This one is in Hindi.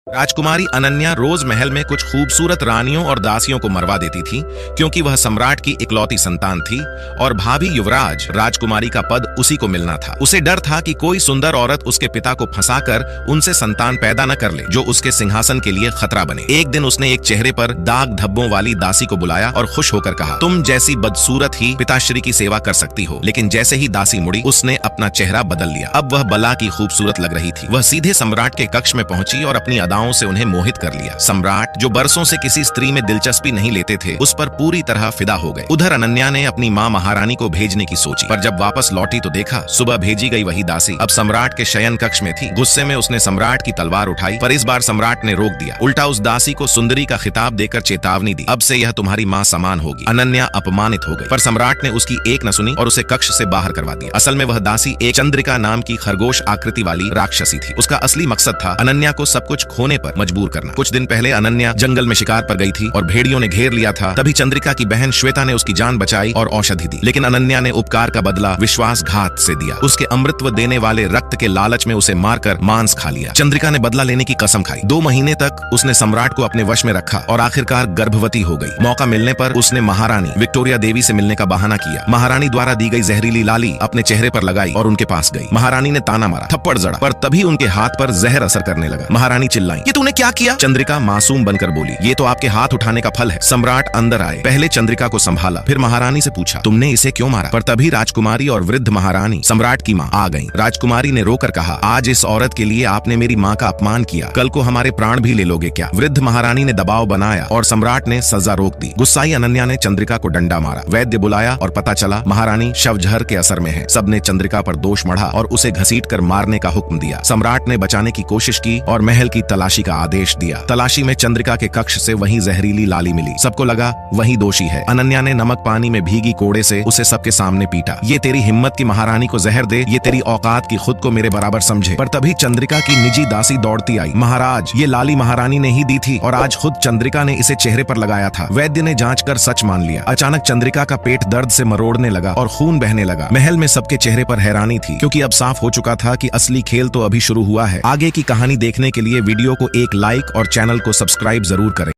राजकुमारी अनन्या रोज महल में कुछ खूबसूरत रानियों और दासियों को मरवा देती थी क्योंकि वह सम्राट की इकलौती संतान थी और भाभी युवराज राजकुमारी का पद उसी को मिलना था। उसे डर था कि कोई सुंदर औरत उसके पिता को फंसाकर उनसे संतान पैदा न कर ले जो उसके सिंहासन के लिए खतरा बने। एक दिन उसने एक चेहरे पर दाग धब्बों वाली दासी को बुलाया और खुश होकर कहा, तुम जैसी बदसूरत ही पिताश्री की सेवा कर सकती हो। लेकिन जैसे ही दासी मुड़ी उसने अपना चेहरा बदल लिया। अब वह बला की खूबसूरत लग रही थी। वह सीधे सम्राट के कक्ष में पहुंची और अपनी अदाओं से उन्हें मोहित कर लिया। सम्राट जो बरसों से किसी स्त्री में दिलचस्पी नहीं लेते थे उस पर पूरी तरह फिदा हो गए। उधर अनन्या ने अपनी माँ महारानी को भेजने की सोची, पर जब वापस लौटी तो देखा सुबह भेजी गई वही दासी अब सम्राट के शयन कक्ष में थी। गुस्से में उसने सम्राट की तलवार उठाई, पर इस बार सम्राट ने रोक दिया। उल्टा उस दासी को सुंदरी का खिताब देकर चेतावनी दी, अब से यह तुम्हारी माँ समान होगी। अनन्या अपमानित हो गई, पर सम्राट ने उसकी एक न सुनी और उसे कक्ष से बाहर करवा दिया। असल में वह दासी एक चंद्रिका नाम की खरगोश आकृति वाली राक्षसी थी। उसका असली मकसद था अनन्या को सब कुछ खोने पर मजबूर करना। कुछ दिन पहले अनन्या जंगल में शिकार पर गई थी और भेड़ियों ने घेर लिया था। तभी चंद्रिका की बहन श्वेता ने उसकी जान बचाई और औषधि दी, लेकिन अनन्या ने उपकार का बदला विश्वासघात से दिया। उसके अमृतत्व देने वाले रक्त के लालच में उसे मारकर मांस खा लिया। चंद्रिका ने बदला लेने की कसम खाई। 2 महीने तक उसने सम्राट को अपने वश में रखा और आखिरकार गर्भवती हो गई। मौका मिलने पर उसने महारानी विक्टोरिया देवी से मिलने का बहाना किया। महारानी द्वारा दी गई जहरीली लाली अपने चेहरे पर लगाई और उनके पास गई। महारानी ने ताना मारा, थप्पड़ जड़ा, पर तभी उनके हाथ पर जहर असर करने लगा। महारानी चिल्लाई, ये तूने क्या किया? चंद्रिका मासूम बनकर बोली, ये तो आपके हाथ उठाने का फल है। सम्राट अंदर आए, पहले चंद्रिका को संभाला, फिर महारानी से पूछा, तुमने इसे क्यों मारा? पर तभी राजकुमारी और वृद्ध महारानी सम्राट की माँ आ गईं। राजकुमारी ने रोकर कहा, आज इस औरत के लिए आपने मेरी माँ का अपमान किया, कल को हमारे प्राण भी ले लोगे क्या? वृद्ध महारानी ने दबाव बनाया और सम्राट ने सजा रोक दी। गुस्साई अनन्या ने चंद्रिका को डंडा मारा। वैद्य बुलाया और पता चला महारानी शवजहर के असर में है। सबने चंद्रिका पर दोष मढ़ा और उसे घसीटकर मारने का हुक्म दिया। सम्राट ने बचाने की कोशिश की और महल की तलाशी का आदेश दिया। तलाशी में चंद्रिका के कक्ष से वही जहरीली लाली मिली। सबको लगा वही दोषी है। अनन्या ने नमक पानी में भीगी कोड़े से उसे सबके सामने पीटा। ये तेरी हिम्मत की महारानी को जहर दे, ये तेरी औकात की खुद को मेरे बराबर समझे। पर तभी चंद्रिका की निजी दासी दौड़ती आई, महाराज ये लाली महारानी ने ही दी थी और आज खुद चंद्रिका ने इसे चेहरे पर लगाया था। वैद्य ने जांच कर सच मान लिया। अचानक चंद्रिका का पेट दर्द से मरोड़ने लगा और खून बहने लगा। महल में सबके चेहरे पर हैरानी थी क्योंकि अब साफ हो चुका था कि असली खेल तो अभी शुरू हुआ है। आगे की कहानी देखने के लिए वीडियो को एक लाइक और चैनल को सब्सक्राइब जरूर करें।